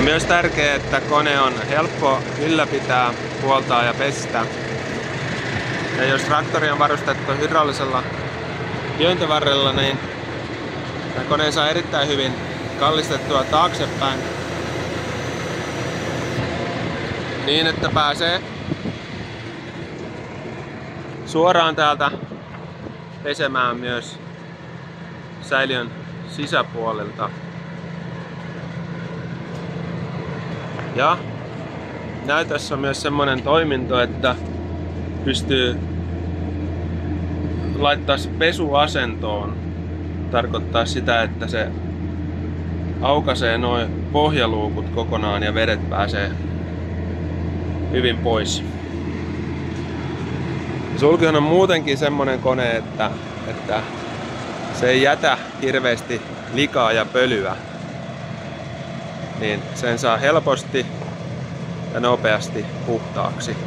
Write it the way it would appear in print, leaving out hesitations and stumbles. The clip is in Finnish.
Myös tärkeää, että kone on helppo ylläpitää, huoltaa ja pestä. Ja jos traktori on varustettu hydraulisella työntövarrella, niin kone saa erittäin hyvin kallistettua taaksepäin niin, että pääsee suoraan täältä pesemään myös säiliön sisäpuolelta. Ja näytössä on myös semmoinen toiminto, että pystyy laittaa pesuasentoon. Tarkoittaa sitä, että se aukaisee noin pohjaluukut kokonaan ja vedet pääsee hyvin pois. Sulkihan on muutenkin semmoinen kone, että se ei jätä hirveästi likaa ja pölyä. Niin sen saa helposti ja nopeasti puhtaaksi.